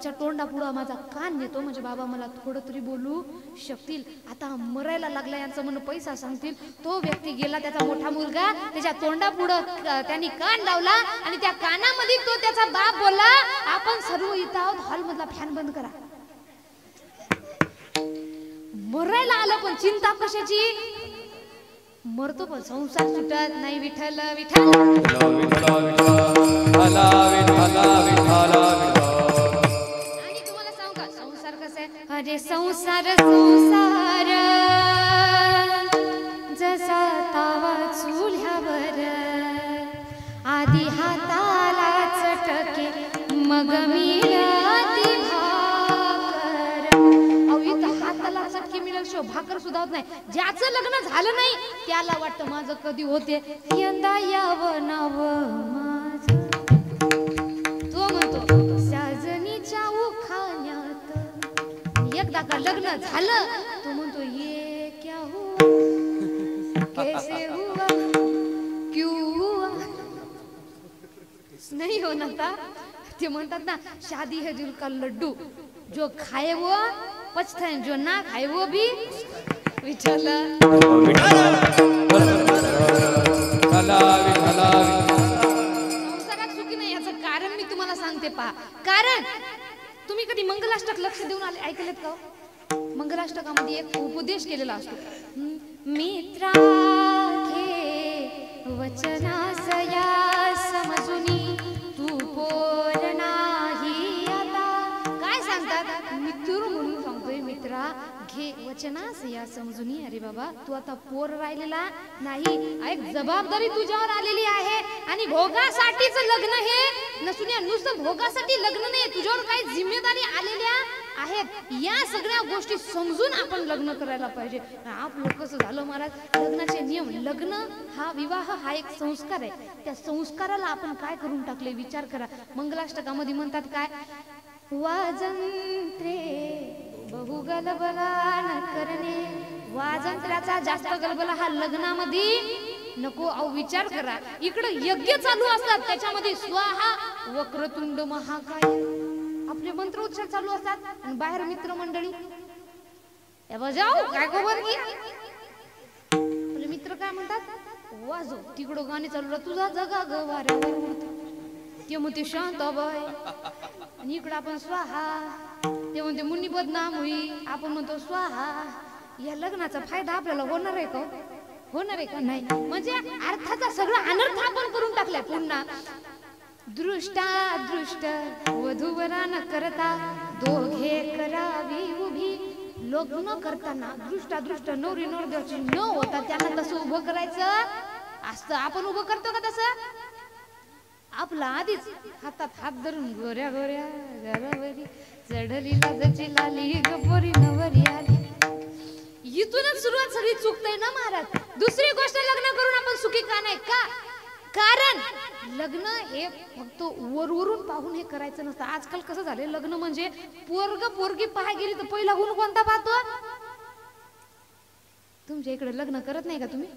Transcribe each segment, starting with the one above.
बापाच्या तोंडा पुढं माझा कान नेतो म्हणजे बाबा मला थोडं तरी बोलू शकतील. आता मरायला लागला यांचं म्हणणं पैसा सांगतील. तो व्यक्ती गेला, त्याचा मोठा मुलगा त्याच्या तोंडा पुढं त्यांनी कान लावला आणि त्या कानामध्ये तो त्याचा बाप बोलला, आपण सर्व इथं आहोत, हॉल मधला फॅन बंद करा. मरायला आलं पण चिंता कशाची, मरतो पण संसार सुटत नाही. विठ्ठल विठ्ठल आणि तुम्हाला सांगू का संसार कसा आहे. अरे संसार संसार जसा तावा चुल्यावर, आधी हाताला चटके मग मिळती भाकर. अहो इथं हाताला चटके मिळाल्याशिवाय भाकर सुद्धा होत नाही. ज्याचं लग्न झालं नाही त्याला वाटतं माझं कधी होते, यंदा यावं नाव माझं. तो म्हणतो साजनीच्या उखाण्यात. एकदा का लग्न झालं तो म्हणतो ये क्या हुआ कैसे हुआ क्यों हुआ. नहीं होना था. ते म्हणतात ना शादी है दिल का लड्डू, जो खाए वो पछताए, जो ना खाए वो भी. विठ्ठल संसारात सुखी नाही याचं कारण मी तुम्हाला सांगते पहा. कारण तुम्ही कधी मंगलाष्टक लक्ष देऊन आले ऐकलेत का. मंगलाष्टकामध्ये एक उपदेश केलेला असतो. मित्रा घे वचनासया समजुनी तू पोर नाही आता. काय सांगतात मित्र म्हणून सांगतोय, मित्रा घे वचनासया समजुनी. अरे बाबा तू आता पोर राहिलेला नाही, एक जबाबदारी तुझ्यावर आलेली आहे आणि भोगासाठीच लग्न हे नसून नुसतं भोगासाठी लग्न नाही, तुझ्यावर काही जिम्मेदारी आलेल्या आहेत. या सगळ्या गोष्टी समजून आपण लग्न करायला पाहिजे. आपलं कसं झालं महाराज, लग्नाचे नियम, लग्न हा विवाह हा एक संस्कार आहे, त्या संस्काराला आपण काय करून टाकले विचार करा. मंगलाष्टकामध्ये म्हणतात काय, वाजंत्रे बहु गलबला न करणे. वाजंत्र्याचा जास्त गलबला हा लग्नामध्ये नको. अहो विचार करा, इकडे यज्ञ चालू असतात त्याच्यामध्ये स्वाहा वक्रतुंड महाकाय आपले मंत्रोच्चार चालू असतात आणि बाहेर मित्रमंडळी जाऊ काय खबर की आपले मित्र काय म्हणतात, वाजव. तिकडं गाणी चालू, तुझा जगा ग वाऱ्यावर उडतो. ते म्हणते शांत बाय आणि इकडं आपण स्वाहा. ते म्हणते मुनी बदनाम होई, आपण म्हणतो स्वाहा. या लग्नाचा फायदा आपल्याला होणार आहे का, होणार आहे का नाही. म्हणजे अर्थाचा सगळा अनर्थ आपण करून टाकलाय. पुन्हा दृष्टा दृष्ट वधूवरा न करता दोघे करावी उभी. लग्न करताना दृष्टा दृष्ट नवरी नवरदेवाची न होता त्यांना तसं उभं करायचं असतं. आपण उभं करतो का तसं. आपला आधीच हातात हात धरून गोऱ्या गोऱ्या घरावरी चढली लाजची लाली गपोरी नवरी आली. इथूनच सुरुवात सगळी चुकतंय ना महाराज. दुसरी गोष्ट, लग्न करून आपण सुखी का नाही का, कारण लग्न हे फक्त वरवरून पाहून हे करायचं नसतं. आजकाल कसं झालंय, लग्न म्हणजे पोरग पोरगी पाहाय गेली तर पहिला गुण कोणता पाहतो. तुमच्या इकडे लग्न करत नाही का तुम्ही,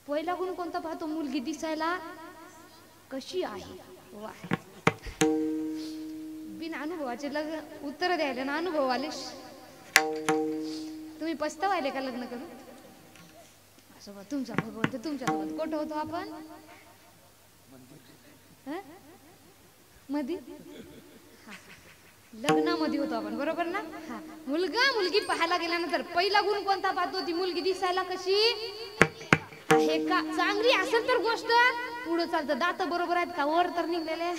पहिला गुण कोणता पाहतो, मुलगी दिसायला कशी आहे. वा, बिन अनुभवाचे लग्न उत्तर द्यायला ना अनुभव आले. तुम्ही पस्तावायले का लग्न करून. तुमचा भगवंत तुमच्यासोबत कुठं होतो आपण, मध्ये लग्नामध्ये होतो आपण, बरोबर ना. हा, मुलगा मुलगी पाहायला गेल्यानंतर पहिला गुण कोणता पाहतो, ती मुलगी दिसायला कशी आहे का. चांगली असेल तर गोष्ट पुढे चालतं. दात बरोबर आहेत का, वर तर निघलेले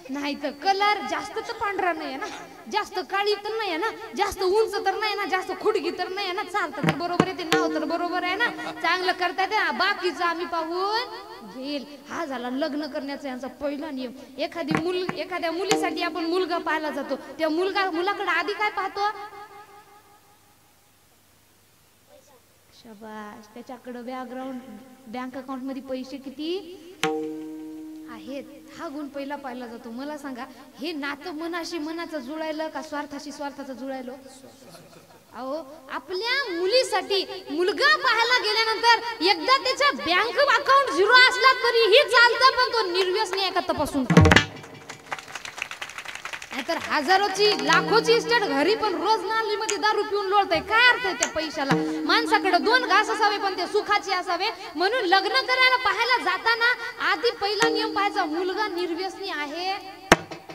नाही, तर कलर जास्त तर पांढरा नाही आहे ना, जास्त काळी तर नाही आहे ना, जास्त उंच तर नाही ना, जास्त खुडगी तर नाही आहे ना, चालतं तर बरोबर आहे, ते नाव तर बरोबर आहे ना, चांगलं करता येते, बाकीचं आम्ही पाहून घेईल. हा झाला लग्न करण्याचा यांचा पहिला नियम. एखाद्या मुलीसाठी आपण मुलगा पाहायला जातो, त्या मुलाकडे आधी काय पाहतो, शाबास, त्याच्याकडे बॅकग्राऊंड बँक अकाउंट मध्ये पैसे किती आहेत, हा गुण पहिला पाहिला जातो. मला सांगा, हे नातं मनाशी मनाचं जुळायलं का स्वार्थाशी स्वार्थाचं जुळायलं. अहो, आपल्या मुलीसाठी मुलगा पाहायला गेल्यानंतर एकदा त्याचा बँक अकाउंट झिरो असला तरीही चालतं, पण तो निर्व्यसनी आहे का तपासून. तर हजारोची लाखोची इस्टेट घरी पण रोज नालीमध्ये दारू पिऊन लोळतय. काय अर्थ आहे त्या पैशाला? माणसाकडे 2 घास असावे पण ते सुखाचे असावे. म्हणून लग्न करायला पाहायला जाताना आधी पहिला नियम पाहायचा, मुलगा निर्व्यसनी आहे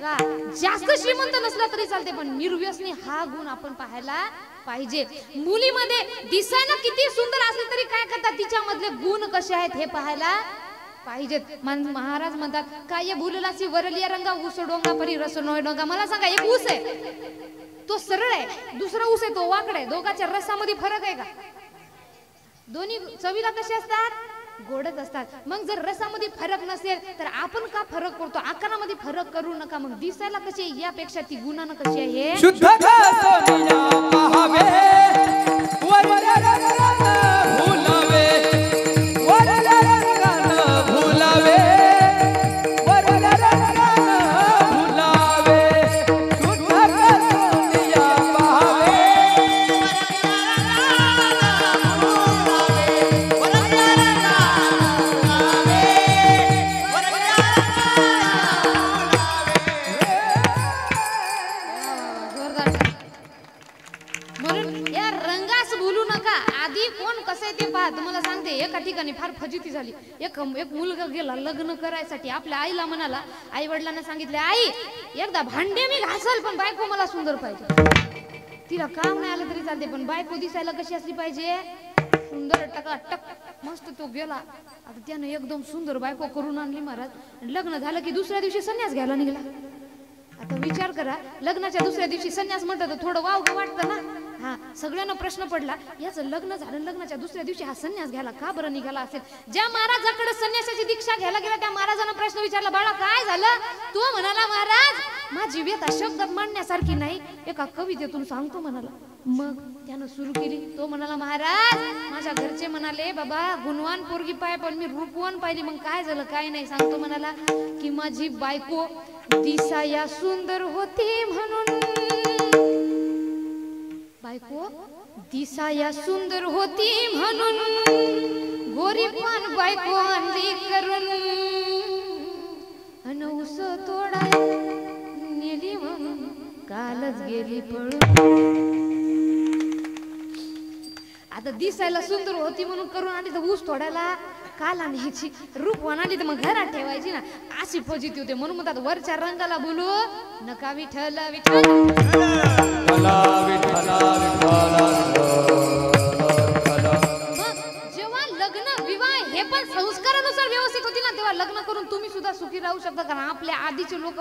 का? जास्त श्रीमंत नसला तरी चालते पण निर्व्यसनी हा गुण आपण पाहायला पाहिजे. मुलीमध्ये दिसायला किती सुंदर असले तरी काय करतात, तिच्यामधले गुण कसे आहेत हे पाहायला पाहिजेत. महाराज म्हणतात काय भुललासी वरलिया रंगा ऊस डोंगा परी रस नोय डोंगा. मला सांगा, एक ऊस आहे तो सरळ आहे, दुसरा ऊस आहे तो वाकड आहे. दोघांच्या रसामध्ये फरक आहे का? दोन्ही चवीला कसे असतात? गोडच असतात. मग जर रसामध्ये फरक नसेल तर आपण का फरक करतो? आकारामध्ये फरक करू नका. मग दिसायला कशी यापेक्षा ती गुणानं कशी आहे? शुद्ध एका ठिकाणी फार फजिती झाली. एक मुलगा गेला लग्न करायसाठी. आपल्या आईला म्हणाला, आई वडिलांना सांगितले, आई एकदा भांडे मी घासल पण बायको मला सुंदर पाहिजे. तिला काम नाही आलं तरी चालते पण बायको दिसायला कशी असली पाहिजे? सुंदर टकाटक मस्त. तो गेला. आता त्यानं एकदम सुंदर बायको करून आणली महाराज. लग्न झालं की दुसऱ्या दिवशी संन्यास घ्यायला निघाला. आता विचार करा, लग्नाच्या दुसऱ्या दिवशी संन्यास म्हटलं तर थोडं वावगं वाटतं ना. हा, सगळ्यांना प्रश्न पडला, याचं लग्न झालं, लग्नाच्या दुसऱ्या दिवशी हा संन्यास घ्यायला का बरं निघाला असेल? ज्या महाराजाकडे संन्यासाची दीक्षा घ्यायला गेला त्या महाराजांना प्रश्न विचारला, बाळा काय झालं? तो म्हणाला, महाराज माझी व्यथा शब्दात मांडण्यासारखी नाही, एका कवितेतून सांगतो म्हणाला. मग त्यानं सुरू केली. तो म्हणाला, महाराज माझ्या घरचे म्हणाले बाबा गुणवान पोरगी पाय पण मी रूपवान पाहिली. मग काय झालं? काय नाही सांगतो म्हणाला की माझी बायको दिसाया सुंदर होती म्हणून, बायको दिसाया सुंदर होती म्हणून गोरी पान बायको आणली करून अन उस तोडा नेली म्हणून कालच गेली पळून. आता दिसायला सुंदर होती म्हणून करून आणली तर ऊस तोडायला काल आणायची, रूपवान आली तर मग घरात ठेवायची ना. अशी फजिती होते. म्हणून म्हणतात वरच्या रंगाला बोलू नका विठ्ठल विठ्ठल. जेव्हा लग्न विवाह हे पण संस्कारानुसार व्यवस्थित होती ना तेव्हा लग्न करून तुम्ही सुद्धा सुखी राहू शकता. कारण आपल्या आधीचे लोक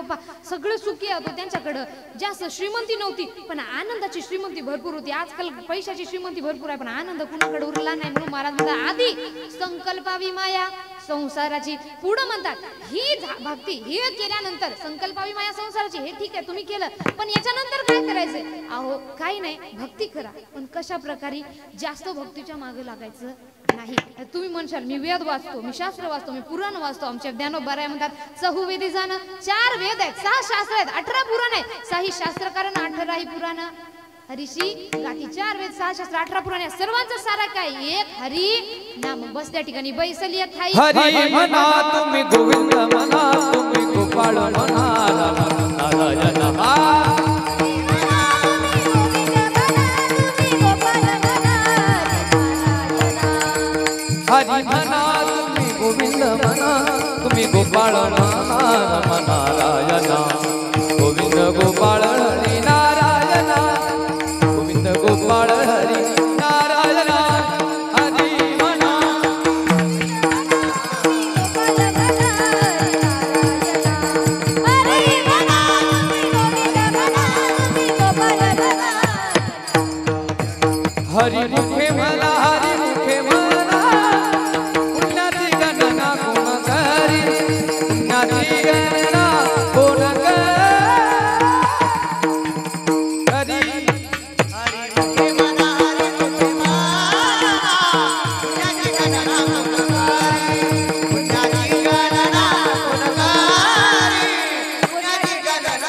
सगळे सुखी होते. त्यांच्याकडे जास्त श्रीमंती नव्हती पण आनंदाची श्रीमंती भरपूर होती. आजकाल पैशाची श्रीमंती भरपूर आहे पण आनंद कुणाकडे उरला नाही. म्हणून महाराज म्हणतात आधी संकल्पावी माया संसाराची. पुढे म्हणतात ही भक्ती हे केल्यानंतर संकल्पावी माया संसाराची हे ठीक आहे तुम्ही केलं पण याच्यानंतर काय करायचंय? अहो काही नाही, भक्ती करा पण कशा प्रकारे? जास्त भक्तीच्या मागे लागायचं नाही. तुम्ही म्हणशाल मी वेद वाचतो, मी शास्त्र वाचतो, मी पुराण वाचतो. आमच्या ज्ञानोबाराय म्हणतात चहुवेदी जाणं. 4 वेद आहेत, 6 शास्त्र आहेत, 18 पुराण आहेत. 6 शास्त्रकारण 18 पुराण. हरीशी गाठी 4 वेद 6 शास्त्र 18 पुराण. सर्वांचं सारा काय? एक हरी नाम. बस त्या ठिकाणी बैसली एक ठाई. हरी म्हणा तुम्ही गोविंद म्हणा तुम्ही गोपाळ म्हणा नारायण हरी म्हणा तुम्ही गोविंद म्हणा तुम्ही गोपाळ म्हणा नारायण गोविंद गोपाळ हरी नारायण गोविंद गोपाळ हरी नारायण हरी म्हणा हरी मुखे म्हणा हरी मुखे म्हणा पुण्याची गणना कोण करी पुण्याची गणना कोण करी हरी मुखे म्हणा हरी मुखे म्हणा पुण्याची गणना कोण करी पुण्याची गणना कोण करी पुण्याची गणना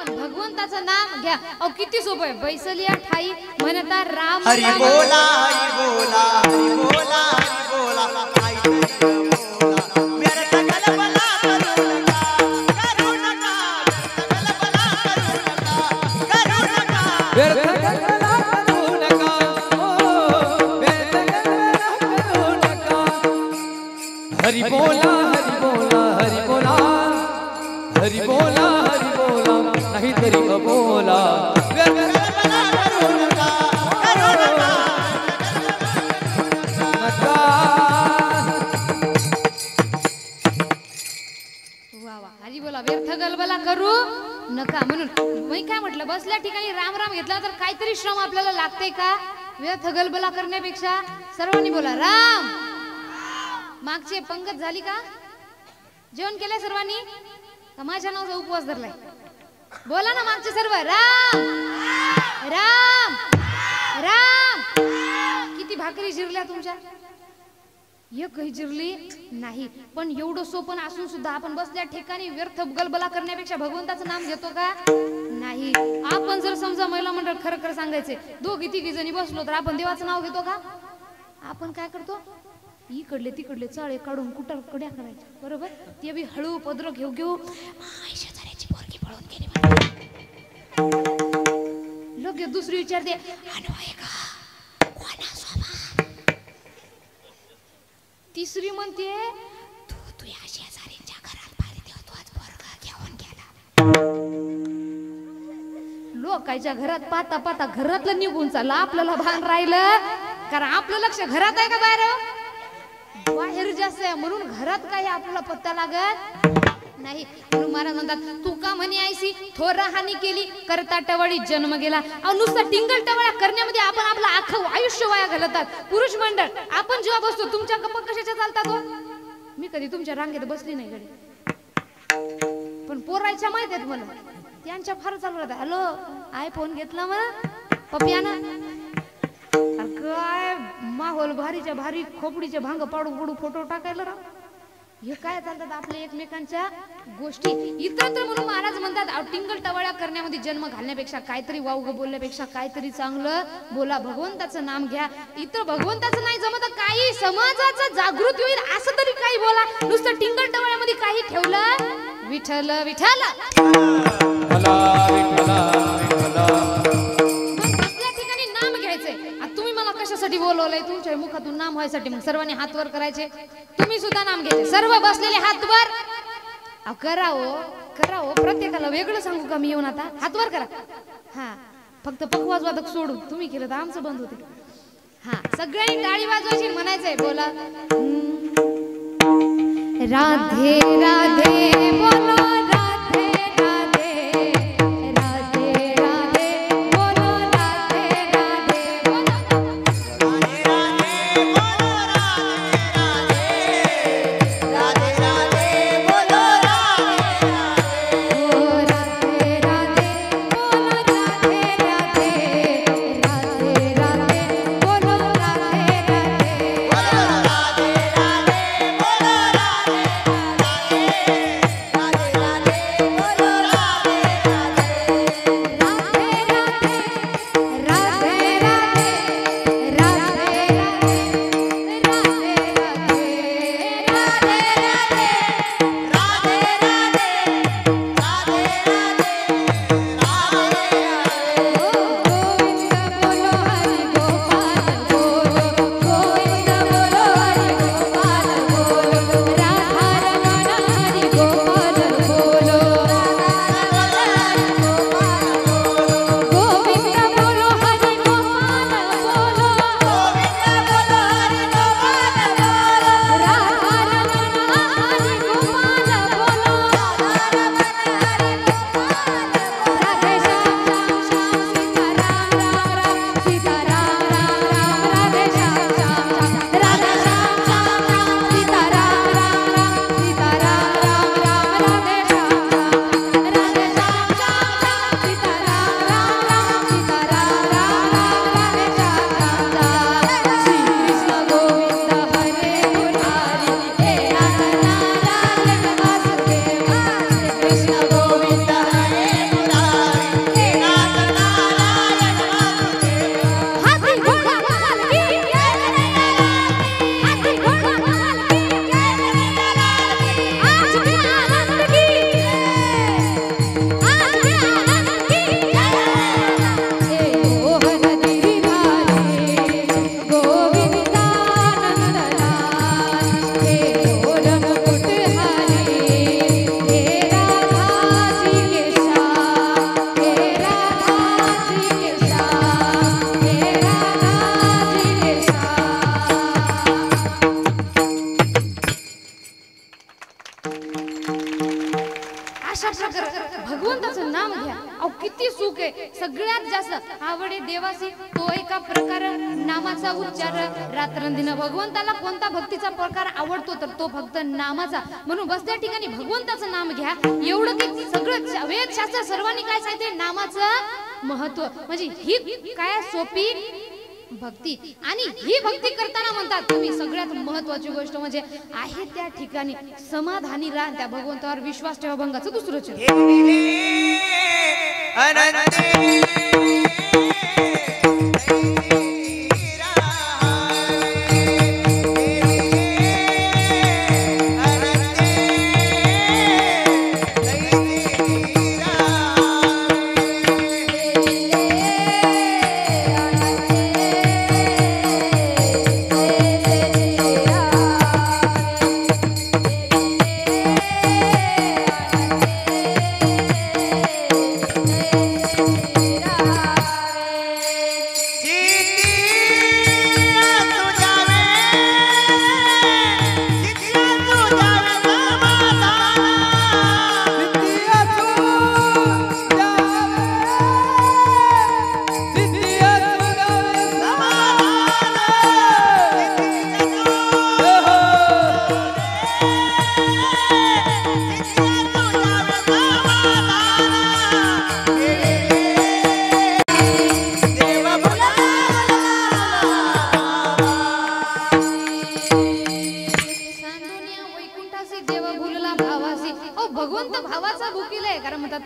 भगवंताचं नाम घ्या. अहो किती सोपं आहे. बैसलिया ठाई म्हणता राम. हरी बोला हरी बोला हरी बोला हरी बोला. हरि बोला हरि बोला हरि बोला हरि बोला हरि बोला नाही तरी अबोला वा वा हरी बोला व्यर्थ गलबला करू नका म्हणून मी काय म्हटलं बसल्या ठिकाणी राम राम घेतला तर काहीतरी श्रम आपल्याला लागते का व्यर्थ गलबला करण्यापेक्षा सर्वांनी बोला राम मागची पंगत झाली का जेवण केलंय सर्वांनी का माझ्या नावाचा उपवास धरलाय बोला ना मागचे सर्व राम राम राम किती भाकरी जिरल्या तुमच्या एकही जिरली नाही पण एवढं सोपं असून सुद्धा आपण बसल्या ठिकाणी व्यर्थ गलबला करण्यापेक्षा भगवंताचं नाम घेतो का नाही आपण जर समजा महिला मंडळ खरं खरं सांगायचे दोघी तिघी जणी बसलो तर आपण देवाचं नाव घेतो का आपण काय करतो इकडले तिकडले चाळे काढून कुठं कड्या करायच्या बरोबर ते बी हळू पदर घेऊ घेऊ शेजाऱ्याची पोरगी पळून गेली लगेच दुसरी विचारते आहे का तिसरी म्हणते तू तुझ्या शेजारीच्या घरात पाहिजे तेव्हा तू आज पोरगा घेऊन गेला लोकांच्या घरात पाता पाता घरातलं निघून चाललं आपल्याला भान राहिलं कारण आपलं लक्ष घरात आहे का बाहेर बाहेर जास्त आहे म्हणून घरात काही आपल्याला पत्ता लागत नाही म्हणून महाराज म्हणतात तू का म्हणे आयसी थोर हानी केली करता टवळी जन्म गेला नुसता टिंगल टवळ्या करण्यामध्ये आपण आपलं अख्खं आयुष्य वाया घालतात पुरुष मंडळ आपण जेव्हा बसतो तुमच्या गप्पा कशाच्या चालतात हो मी कधी तुमच्या रांगेत बसली नाही गडी पण पोरायच्या माहित आहेत मला त्यांच्या फार चालू राहतात हॅलो आयफोन घेतला मला पप्यानं काय माहोल भारीच्या भारी खोपडीचे भांग पाडू पडू फोटो टाकायला राव हे काय चालतात आपल्या एकमेकांच्या गोष्टी इतरत्र म्हणून महाराज म्हणतात टिंगल टवाळ्या करण्यामध्ये जन्म घालण्यापेक्षा काहीतरी वावग बोलण्यापेक्षा काहीतरी चांगलं बोला भगवंताचं नाम घ्या इतर भगवंताचं नाही जमत काही समाजाचं जागृती होईल असं तरी काही बोला नुसतं टिंगल टवाळ्यामध्ये काही ठेवलं विठ्ठल विठ्ठल कशासाठी बोलवलंय तुमच्या मुखातून नाम व्हायसाठी मग सर्वांनी हात वर करायचे तुम्ही सुद्धा नाम घ्यायचे सर्व बसलेले हात वर करावं प्रत्येकाला वेगळं सांगू का मी येऊन आता हात वर करा हा फक्त पखवाज वादक सोडून तुम्ही केलं तर आमचं बंद होते हा सगळ्यांनी टाळी वाजवायची म्हणायचंय बोला राधे राधे बोलो अशा प्रकारे भगवंताचं नाम घ्या. अहो किती सुख आहे. सगळ्यात जास्त आवडे देवासी तो एका प्रकार नामाचा उच्चार रात्रंदिन. भगवंताला कोणता भक्तीचा प्रकार आवडतो तर तो फक्त नामाचा. म्हणून बस त्या ठिकाणी भगवंताचं नाम घ्या. एवढं की सगळं वेदशास्त्र सर्वांनी काय सांगितले नामाचं महत्व. म्हणजे ही काय सोपी भक्ती. आणि ही भक्ती करताना म्हणतात तुम्ही सगळ्यात महत्वाची गोष्ट म्हणजे आहे त्या ठिकाणी समाधानी राहा. त्या भगवंतावर विश्वास ठेवा. भंगाचं दुसरं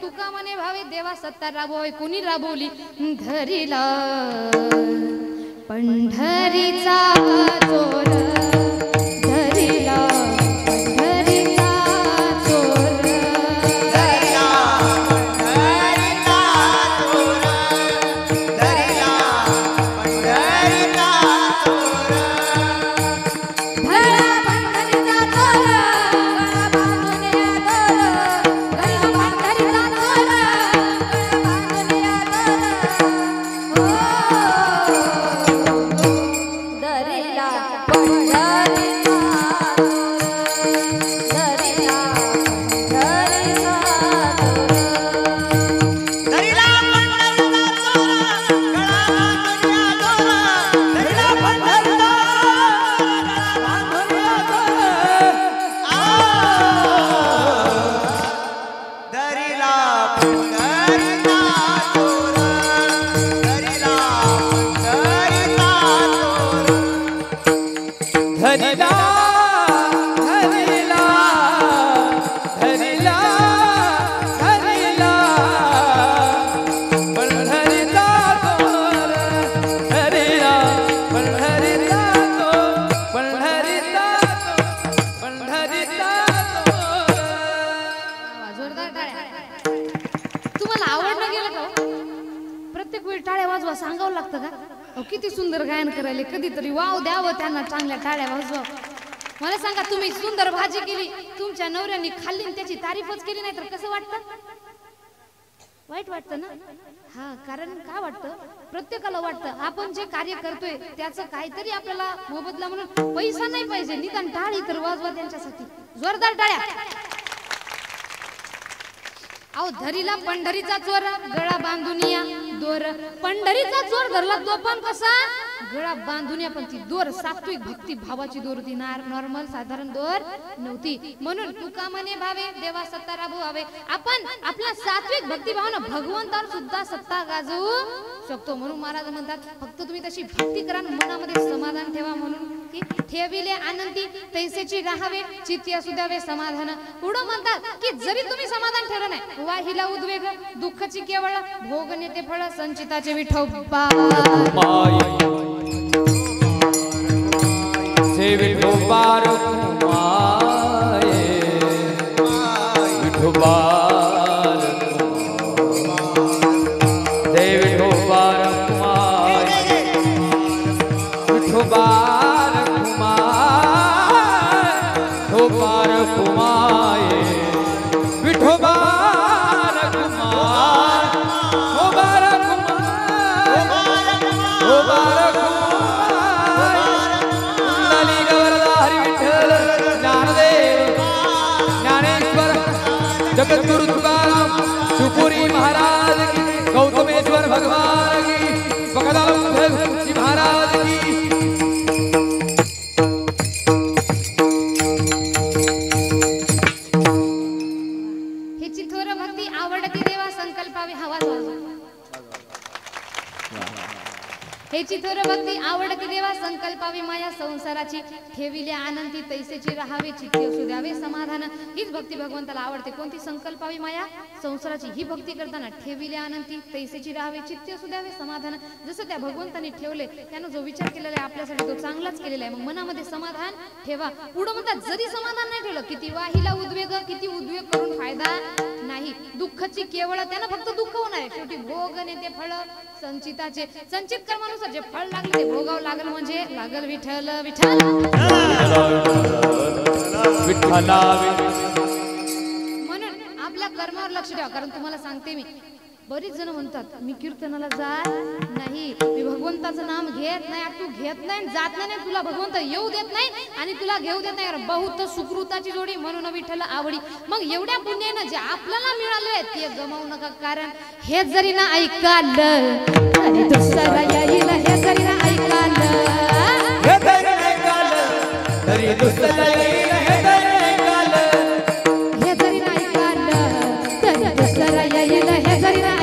तुका मने भावे देवा सत्ता राबवावी. कोणी राबवली? धरीला पंढरीचा चोर. धरीला पंढरीचा चोर. धरीला पंढरीचा चोर. धरीला पंढरीचा चोर. धरा पंढरीचा चोर. गळा बांधून या चोर. धरीला पंढरीचा चोर. गळा बांधून या चोर. धरीला पंढरीचा सांगावं लागतं का? किती सुंदर गायन करायले. कधीतरी वाव द्यावं त्यांना, चांगल्या टाळ्या वाजवा. मला सांगा तुम्ही सुंदर भाजी केली, तुमच्या नवऱ्याने खाल्ली आणि त्याची तारीफच केली नाही तर कसं वाटतं? वाईट वाटतं ना? हा, कारण काय वाटतं, प्रत्येकाला वाटतं आपण जे कार्य करतोय त्याचं काहीतरी आपल्याला मोबदला म्हणून पैसा नाही पाहिजे, निदान टाळी तर वाजवा त्यांच्यासाठी. जोरदार टाळ्या. अहो धरीला पंढरीचा चोर, गळा बांधून या दोर. पंढरीचा चोर धरला तो पण कसा? गळा बांधून या, पण ती दोर सात्विक भक्ती भावाची दोर होती, नॉर्मल साधारण दोर नव्हती. म्हणून तुका मने भावे देवा सत्ता राबवावे. आपण आपल्या सात्विक भक्ती भावानं भगवंतावर सुद्धा सत्ता गाजवू शकतो. म्हणून महाराज म्हणतात फक्त तुम्ही तशी भक्ती करा, मनामध्ये समाधान ठेवा. म्हणून की ठेविले आनंदी तैसेची राहावे, चित्ती असू द्यावे समाधान. पुढं म्हणतात की जरी तुम्ही समाधान ठेवलं नाही, वाहिला उद्वेग दुःखाची केवळ भोग नेते फळ संचिताचे विठोबा. से विठोबा रखुमाये, विठोबा से विठोबा रखुमाये, विठोबा रखुमाये, विठोबा जगद्गुरु तुका हेची थोर भक्ती आवडती देवा संकल्पावी माया संसाराची ठेविले आनंदी तैसेची राहावे चित्ते असू द्यावे समाधान हीच भक्ती भगवंताला आवडते कोणती संकल्पावी माया संसाराची ही भक्ती करताना ठेविले आनंदी तैसेची राहावे चित्ते असू द्यावे समाधान जसं त्या भगवंताने ठेवले त्यानं जो विचार केलेला आहे आपल्यासाठी तो चांगलाच केलेला आहे मग मनामध्ये समाधान ठेवा पुढे म्हणतात जरी समाधान नाही ठेवलं किती वाहिला उद्वेग किती उद्वेग करून फायदा नाही दुःखाची केवळ त्यांना फक्त दुःख होणार आहे शेवटी भोग नेते फळ संचिताचे संचित कर्मानुसार जे फळ लागले ते भोगावं लागल म्हणजे लागल विठ्ठल विठ्ठल म्हणून आपल्या कर्मावर लक्ष ठेवा कारण तुम्हाला सांगते मी बरीच जण म्हणतात मी कीर्तनाला जात नाही मी भगवंताचं नाम घेत नाही तू घेत नाही जात नाही तुला भगवंत येऊ देत नाही आणि तुला घेऊ देत नाही बहुत सुकृताची जोडी म्हणून विठ्ठल आवडी मग एवढ्या पुण्यानं जे आपल्याला मिळालंय ते गमावू नका कारण हे जरी ना ऐकालं तरी दुसरा येईल हे जरी ना ऐकालं तरी दुसरा येईल हे जरी ऐकालं हे जरी ना ऐकालं तरी दुसरा येईल हे जरी ना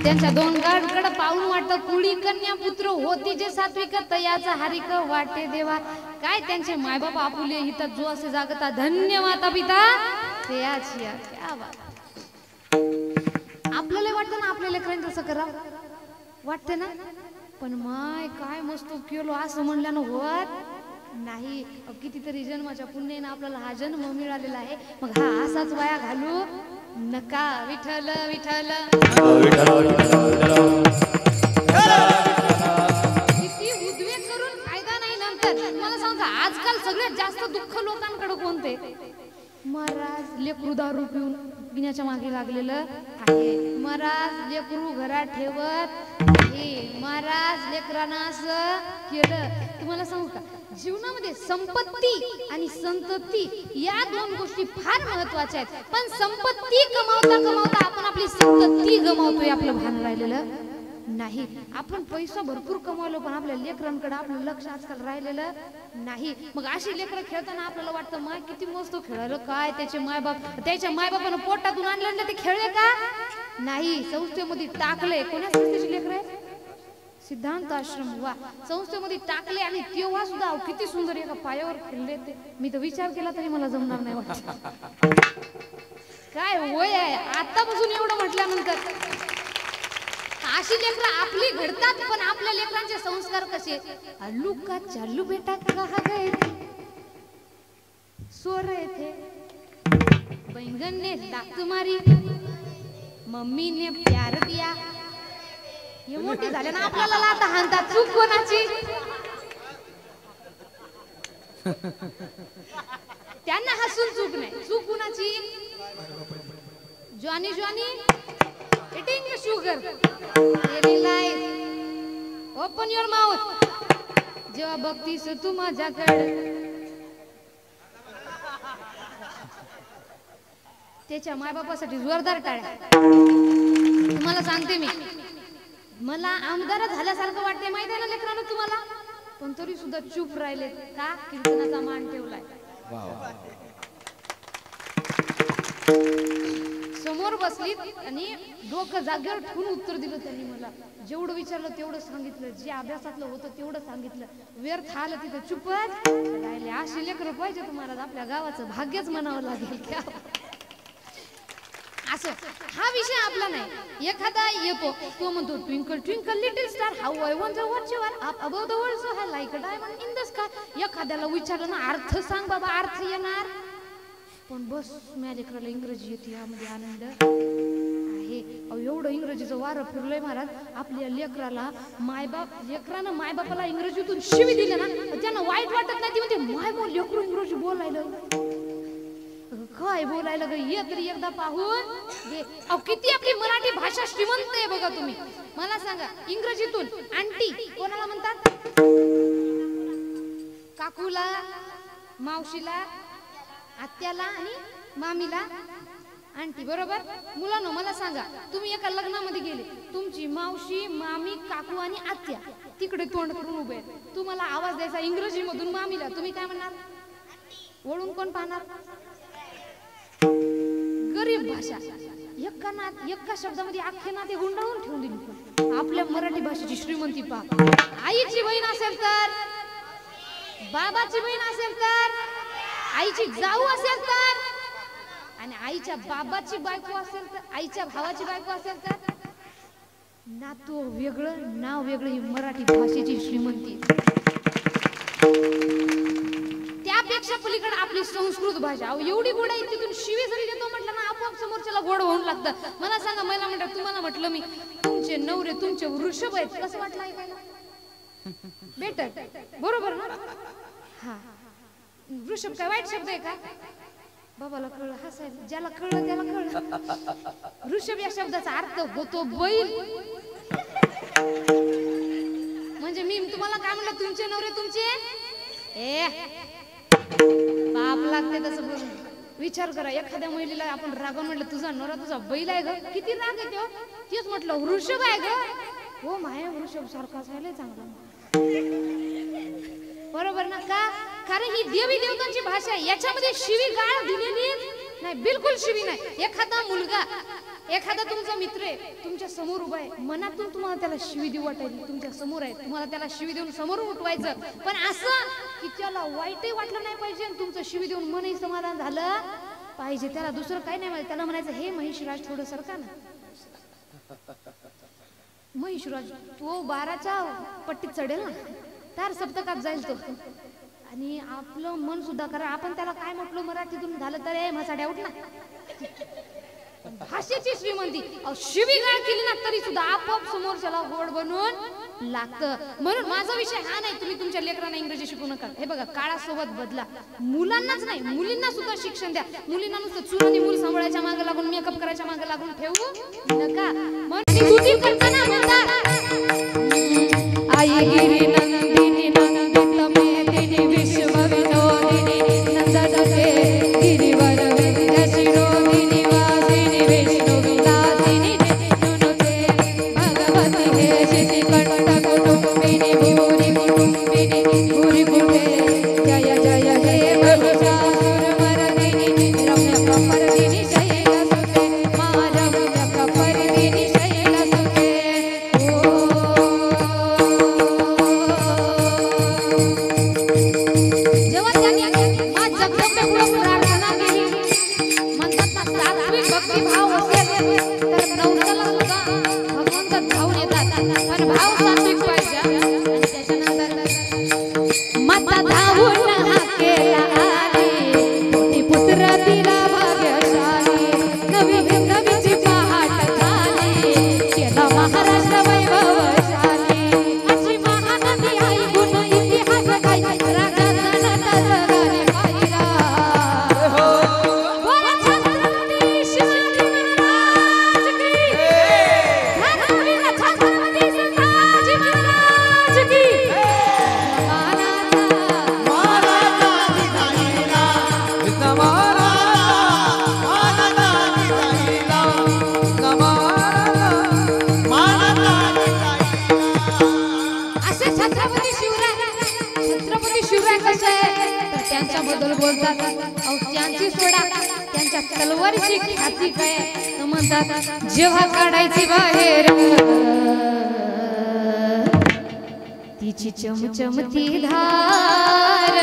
त्यांच्या दोन गाडकडे पाहून वाटतं कुळी कन्या पुत्र होती जे सात्विक तयाचा हारिक वाटे देवा काय त्यांचे मायबाप आपुले हित जो असे जागता धन्य माता पिता ते याची क्या बात आपल्याला वाटतं ना आपल्या लेकरांनी तसं करा वाटते ना पण माय काय मस्त केलो असं म्हणल्यानं होत नाही कितीतरी जन्माच्या पुण्याने आपल्याला हा जन्म मिळालेला आहे मग हा असाच वाया घालू नका विठ्ठल विठ्ठल किती उद्वेग करून फायदा नाही नंतर मला सांगा आजकाल सगळ्यात जास्त दुःख लोकांकडे कोणते महाराज लेकरू दारू पिऊन गिण्याच्या मागे लागलेलं आहे. महाराज लेकरू घरात ठेवत आहे. महाराज लेकरांना असं केलं. तुम्हाला सांगू का, जीवनामध्ये संपत्ती आणि संतती या दोन गोष्टी फार महत्वाच्या आहेत. पण संपत्ती कमावता कमावता आपण आपली संतती गमावतोय, आपलं भान राहिलेलं नाही. आपण पैसा भरपूर कमावलो पण आपल्या लेकरांकडे आपलं लक्ष आजकाल राहिलेलं नाही. मग अशी लेकरं खेळताना आपल्याला वाटतं माय किती मस्त खेळायला, काय त्याचे मायबापानं पोटातून आणलं ते खेळले का नाही, संस्थेमध्ये टाकले. कोणा संस्थेची लेकर आहे? सिद्धांत आश्रम. वा, संस्थेमध्ये टाकले आणि तेव्हा सुद्धा किती सुंदर एका पायावर खेळले ते. मी तर विचार केला तरी मला जमणार नाही वाटत. काय वय आहे आतापासून एवढं म्हटल्यानंतर. अशी लेकरं आपली घडतात पण आपल्या लेकरांचे संस्कार कसे? आलू का चालू बेटा कहा गए सो रहे थे, बैंगन ने लात मारी, मम्मी ने प्यार दिया. हे मोठे झाले ना आपल्याला लाता हाणतात. चूक कोणाची? त्यांना हसून चूक नाही. चूक कोणाची? Johnny Johnny eating sugar, daily life, open your mouth. जेव्हा बघतीस तू माझ्याकडे, त्याच्या मायबापासाठी जोरदार टाळ्या. तुम्हाला सांगते मी, मला आमदार झाल्यासारखं वाटते माहिती आहे ना लेकरांना तुम्हाला, पण तरी सुद्धा चूप राहिले का? कीर्तनाचा मान ठेवलाय. समोर बसलीत आणि डोकं जागेवर ठेवून उत्तर दिलं त्यांनी. मला जेवढं विचारलं तेवढं सांगितलं, जे अभ्यासातलं होतं तेवढं सांगितलं. व्यर्थ आलं तिथं चुपच राहिले. अशी लेकरं पाहिजे तुम्हाला, आपल्या गावाचं भाग्यच म्हणावं लागेल. असं हा विषय आपला नाही. एखादा येतो तो म्हणतो twinkle twinkle little star how I wonder what you are up above the world so high like a diamond in the sky. एखाद्याला विचारलं ना अर्थ सांग बाबा, अर्थ येणार. पण बस माझ्या लेकराला इंग्रजी येते, यामध्ये आनंद आहे. अहो एवढं इंग्रजीचं वारं फिरलंय महाराज. आपल्या लेकराला लेकरानं मायबापाला इंग्रजीतून शिवी दिले ना, त्यांना वाईट वाटत नाही. ती म्हणते माय लेकरू इंग्रजी बोलायला, काय बोलायला ग, ये तरी एकदा पाहून घे. अहो किती आपली मराठी भाषा श्रीमंत आहे बघा तुम्ही. मला सांगा, इंग्रजीतून आंटी कोणाला म्हणतात? काकूला, मावशीला, आत्याला आणि मामीला आंटी, बरोबर? मुलांनो मला सांगा, तुम्ही एका लग्नामध्ये गेले, तुमची मावशी, मामी, काकू आणि आत्या तिकडे तोंड करून उभे आहेत. तुम्हाला आवाज द्यायचा इंग्रजी मधून मामीला, तुम्ही काय म्हणणार? वळून कोण पाहणार? गरीब भाषा. एका शब्दामध्ये अख्खे नाते गुंडाळून ठेवून दिली. आपल्या मराठी भाषेची श्रीमंती पहा. आईची बहीण असेल तर, बाबाची बहीण असेल तर, आईची जाऊ असेल तर, आणि आईच्या बाबाची बायको असेल तर, आईच्या भावाची बायको असेल तर, नातो वेगळं नाव वेगळं. ही मराठी भाषेची श्रीमंती. त्यापेक्षा पलीकडे आपली संस्कृत भाषा. एवढी गोड आहे, तिथून शिवी जरी देतो म्हटलं ना आपोआप समोरच्याला गोड होऊन लागतं. मला सांगा, मला म्हणतात तुम्हाला म्हटलं मी तुमचे नवरे तुमचे वृषभ आहेत, कसं वाटलं ऐकायला? बेटर, बरोबर ना? हा, वृषभ काय वाईट शब्द आहे का? बाबाला कळलं हसायला, ज्याला कळलं त्याला कळलं. वृषभ या शब्दाचा अर्थ होतो बैल. म्हणजे मी तुम्हाला काय म्हणलं, तुमचे नवरे तुमचे पाप लागते तसं बोलून. विचार करा, एखाद्या महिलेला आपण रागावून म्हटलं तुझा नवरा तुझा बैल आहे ग, किती राग येतो. तेच म्हटलं वृषभ आहे ग, हो माया वृषभ सारखा झालाय चांगला, बरोबर ना? का? कारण ही देवी देवतांची भाषा आहे. याच्यामध्ये शिवी गाळ दिलेली नाही, बिलकुल शिवी नाही. एखादा मुलगा, एखादा तुमचा मित्र आहे, तुमच्या समोर उभा आहे, मनातून तुम्हाला त्याला शिवी देऊ वाटायची, तुमच्या समोर आहे, तुम्हाला त्याला शिवी देऊन समोर उठवायचं, पण असं की त्याला वाईटही वाटलं नाही पाहिजे आणि तुमचं शिवी देऊन मनही समाधान झालं पाहिजे. त्याला दुसरं काही नाही माहिती. त्याला म्हणायचं हे महिषराज थोडं सरका ना. महिषराज तो 12च्या पट्टीत चढेल ना, तार सप्तकात जाईल तो. आणि आपलं मन सुद्धा करा. आपण त्याला काय म्हटलं मराठीतून झालं तर ए म्हसाड्या उठ ना. भाषेची श्रीमंती. शिवीगाळ केली ना तरी सुद्धा आपोआप समोरच्याला गोड बनवून लागतं. म्हणून माझा विषय हा नाही तुम्ही तुमच्या लेकरांना इंग्रजी शिकवू नका. हे बघा काळासोबत बदला. मुलांनाच नाही मुलींना सुद्धा शिक्षण द्या. मुलींना नुसतं चुरानी मूल सांभाळायच्या मागे लागून मेकअप करायच्या मागे लागून ठेवू नका. म्हणून स्तुती करताना म्हणतात आई गिरी नंदिनी नंदित मेदिनी विश्व विनोदिनी नंदनते गिरिवर विंध्य शिरोदिनी वासिनी विष्णु विलासिनी नुनुते भगवती हे शिति कंठ कुटुंबिनी भूरि कुटुंबिनी भूरि कुटे जय जय हे महिषासुरमर्दिनी रम्य कपर्दिनी शैलसुते मा रम्य कपर्दिनी शैलसुते. जेव्हा त्यांनी मा जगदंबेपुढे प्रार्थना केली म्हणतात ना सात्विक भक्तिभाव असेल तर नवसाला सुद्धा भगवंत धावून येतात. पण भाव सात्विक पाहिजे. आणि त्याच्यानंतर माता धावून हाकेला आली पोटी पुत्र तिला भाग्यशाली नवी नवीची पहाट झाली केला महाराष्ट्र वैभवशाली. अशी महानदी ऐकून इतिहास काय राजाचा नटाचा गाणे पाहिला. बोला छत्रपती शिवाजी महाराज की रणवीर छत्रपती संभाजी महाराज की. कृष्ण असे छत्रपती शिवराय कसे तर त्यांच्याबद्दल बोलतात अहो त्यांची सोडा त्यांच्या तलवारीची ख्याती काय तर म्हणतात जेव्हा काढायची बाहेर तिची चमचमती धार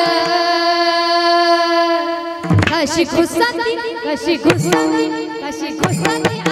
कशी घुसती कशी घुसती कशी घुसती